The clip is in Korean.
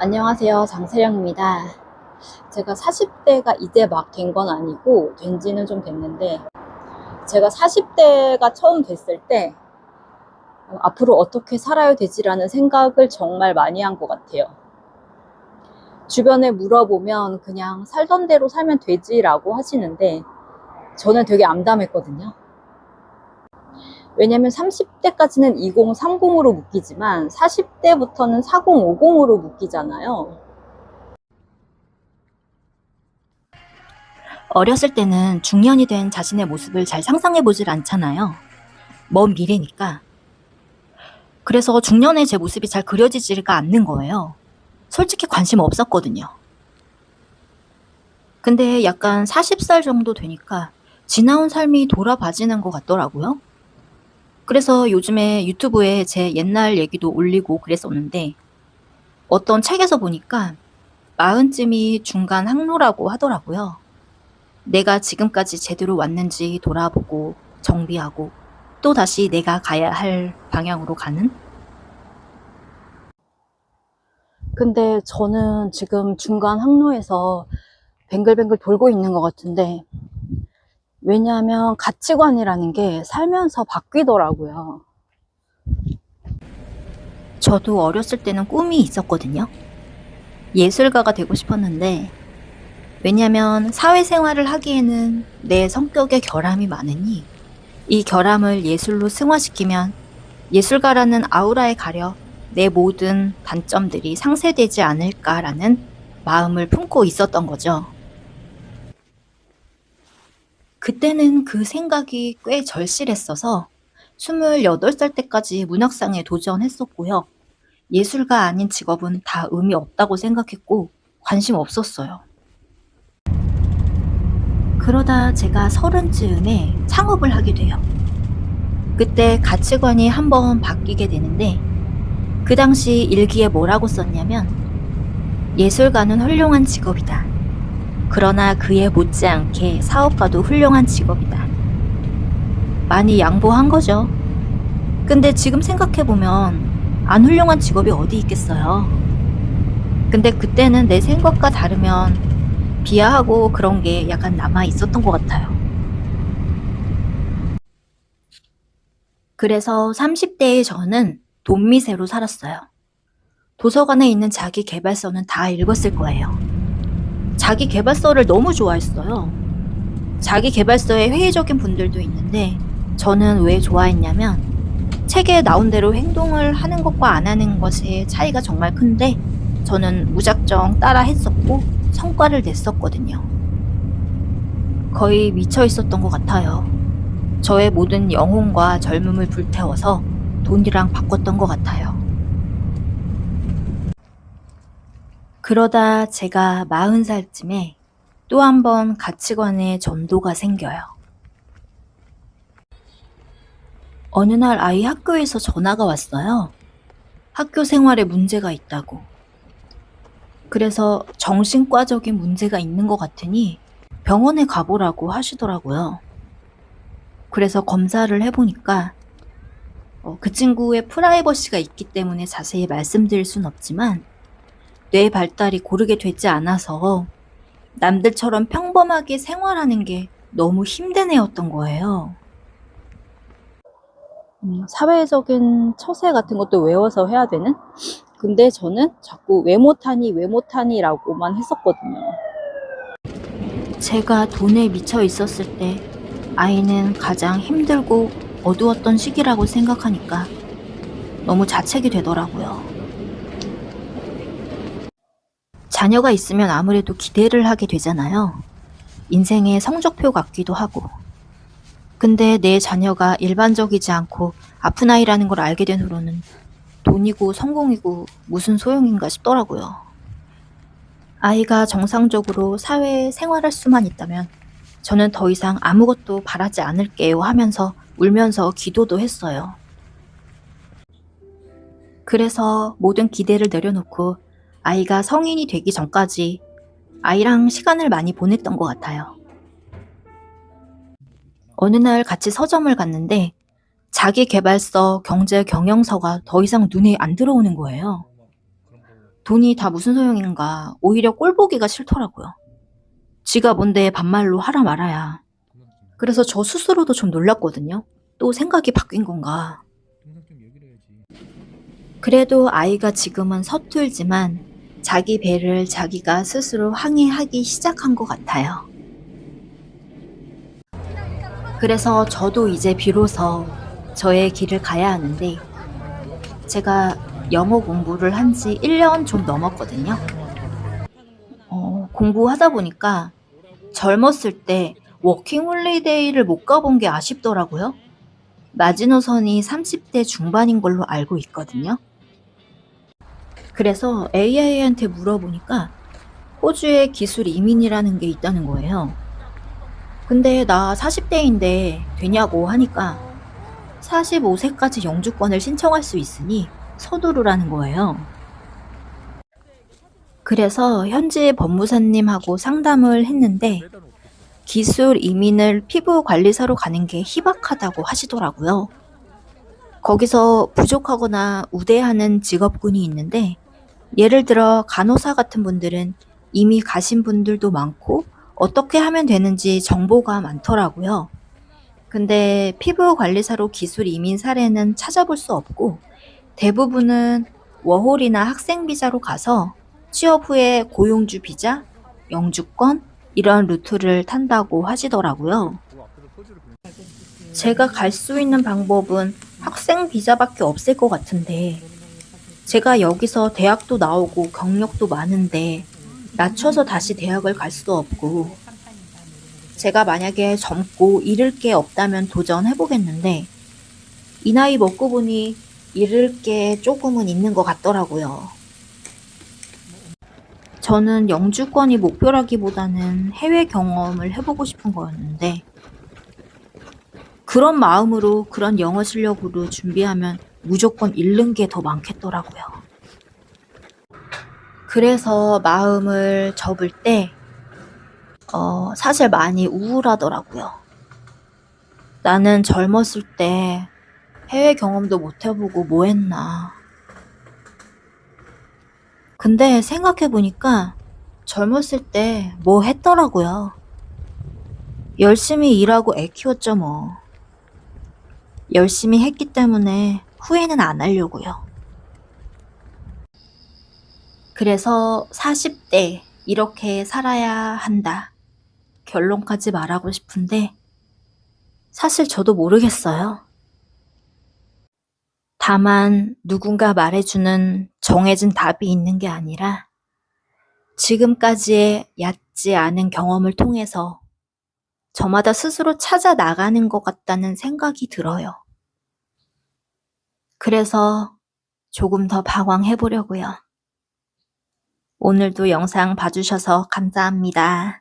안녕하세요. 장세령입니다. 제가 40대가 이제 막 된 건 아니고 된 지는 좀 됐는데, 제가 40대가 처음 됐을 때 앞으로 어떻게 살아야 되지라는 생각을 정말 많이 한 것 같아요. 주변에 물어보면 그냥 살던 대로 살면 되지라고 하시는데, 저는 되게 암담했거든요. 왜냐면 30대까지는 2030으로 묶이지만 40대부터는 4050으로 묶이잖아요. 어렸을 때는 중년이 된 자신의 모습을 잘 상상해보질 않잖아요. 먼 미래니까. 그래서 중년의 제 모습이 잘 그려지지가 않는 거예요. 솔직히 관심 없었거든요. 근데 약간 40살 정도 되니까 지나온 삶이 돌아봐지는 것 같더라고요. 그래서 요즘에 유튜브에 제 옛날 얘기도 올리고 그랬었는데, 어떤 책에서 보니까 40쯤이 중간 항로라고 하더라고요. 내가 지금까지 제대로 왔는지 돌아보고 정비하고 또다시 내가 가야 할 방향으로 가는? 근데 저는 지금 중간 항로에서 뱅글뱅글 돌고 있는 것 같은데, 왜냐하면 가치관이라는 게 살면서 바뀌더라고요. 저도 어렸을 때는 꿈이 있었거든요. 예술가가 되고 싶었는데, 왜냐면 사회생활을 하기에는 내 성격에 결함이 많으니 이 결함을 예술로 승화시키면 예술가라는 아우라에 가려 내 모든 단점들이 상쇄되지 않을까라는 마음을 품고 있었던 거죠. 그때는 그 생각이 꽤 절실했어서 28살 때까지 문학상에 도전했었고요. 예술가 아닌 직업은 다 의미 없다고 생각했고 관심 없었어요. 그러다 제가 30쯤에 창업을 하게 돼요. 그때 가치관이 한번 바뀌게 되는데, 그 당시 일기에 뭐라고 썼냐면, 예술가는 훌륭한 직업이다. 그러나 그에 못지않게 사업가도 훌륭한 직업이다. 많이 양보한 거죠. 근데 지금 생각해보면 안 훌륭한 직업이 어디 있겠어요. 근데 그때는 내 생각과 다르면 비하하고 그런 게 약간 남아 있었던 것 같아요. 그래서 30대의 저는 돈미세로 살았어요. 도서관에 있는 자기 계발서는 다 읽었을 거예요. 자기 계발서를 너무 좋아했어요. 자기 계발서에 회의적인 분들도 있는데, 저는 왜 좋아했냐면 책에 나온 대로 행동을 하는 것과 안 하는 것의 차이가 정말 큰데, 저는 무작정 따라 했었고 성과를 냈었거든요. 거의 미쳐 있었던 것 같아요. 저의 모든 영혼과 젊음을 불태워서 돈이랑 바꿨던 것 같아요. 그러다 제가 40살쯤에 또 한 번 가치관의 전도가 생겨요. 어느 날 아이 학교에서 전화가 왔어요. 학교 생활에 문제가 있다고. 그래서 정신과적인 문제가 있는 것 같으니 병원에 가보라고 하시더라고요. 그래서 검사를 해보니까 그 친구의 프라이버시가 있기 때문에 자세히 말씀드릴 순 없지만, 뇌 발달이 고르게 되지 않아서 남들처럼 평범하게 생활하는 게 너무 힘든 애였던 거예요. 사회적인 처세 같은 것도 외워서 해야 되는? 근데 저는 자꾸 왜 못하니, 왜 못하니라고만 했었거든요. 제가 돈에 미쳐 있었을 때 아이는 가장 힘들고 어두웠던 시기라고 생각하니까 너무 자책이 되더라고요. 자녀가 있으면 아무래도 기대를 하게 되잖아요. 인생의 성적표 같기도 하고. 근데 내 자녀가 일반적이지 않고 아픈 아이라는 걸 알게 된 후로는 돈이고 성공이고 무슨 소용인가 싶더라고요. 아이가 정상적으로 사회에 생활할 수만 있다면 저는 더 이상 아무것도 바라지 않을게요 하면서 울면서 기도도 했어요. 그래서 모든 기대를 내려놓고 아이가 성인이 되기 전까지 아이랑 시간을 많이 보냈던 것 같아요. 어느 날 같이 서점을 갔는데 자기 개발서, 경제 경영서가 더 이상 눈에 안 들어오는 거예요. 돈이 다 무슨 소용인가. 오히려 꼴 보기가 싫더라고요. 지가 뭔데 반말로 하라 말아야. 그래서 저 스스로도 좀 놀랐거든요. 또 생각이 바뀐 건가. 그래도 아이가 지금은 서툴지만 자기 배를 자기가 스스로 항해하기 시작한 것 같아요. 그래서 저도 이제 비로소 저의 길을 가야 하는데, 제가 영어 공부를 한 지 1년 좀 넘었거든요. 공부하다 보니까 젊었을 때 워킹홀리데이를 못 가본 게 아쉽더라고요. 마지노선이 30대 중반인 걸로 알고 있거든요. 그래서 AI한테 물어보니까 호주에 기술 이민이라는 게 있다는 거예요. 근데 나 40대인데 되냐고 하니까 45세까지 영주권을 신청할 수 있으니 서두르라는 거예요. 그래서 현지 법무사님하고 상담을 했는데 기술 이민을 피부 관리사로 가는 게 희박하다고 하시더라고요. 거기서 부족하거나 우대하는 직업군이 있는데, 예를 들어 간호사 같은 분들은 이미 가신 분들도 많고 어떻게 하면 되는지 정보가 많더라고요. 근데 피부 관리사로 기술 이민 사례는 찾아볼 수 없고, 대부분은 워홀이나 학생 비자로 가서 취업 후에 고용주 비자, 영주권 이런 루트를 탄다고 하시더라고요. 제가 갈 수 있는 방법은 학생 비자밖에 없을 것 같은데, 제가 여기서 대학도 나오고 경력도 많은데 낮춰서 다시 대학을 갈 수도 없고, 제가 만약에 젊고 잃을 게 없다면 도전해보겠는데, 이 나이 먹고 보니 잃을 게 조금은 있는 것 같더라고요. 저는 영주권이 목표라기보다는 해외 경험을 해보고 싶은 거였는데, 그런 마음으로 그런 영어 실력으로 준비하면 무조건 잃는 게 더 많겠더라고요. 그래서 마음을 접을 때 사실 많이 우울하더라고요. 나는 젊었을 때 해외 경험도 못 해보고 뭐 했나. 근데 생각해보니까 젊었을 때 뭐 했더라고요. 열심히 일하고 애 키웠죠 뭐. 열심히 했기 때문에 후회는 안 하려고요. 그래서 40대 이렇게 살아야 한다. 결론까지 말하고 싶은데 사실 저도 모르겠어요. 다만 누군가 말해주는 정해진 답이 있는 게 아니라 지금까지의 얕지 않은 경험을 통해서 저마다 스스로 찾아 나가는 것 같다는 생각이 들어요. 그래서 조금 더 방황해 보려고요. 오늘도 영상 봐주셔서 감사합니다.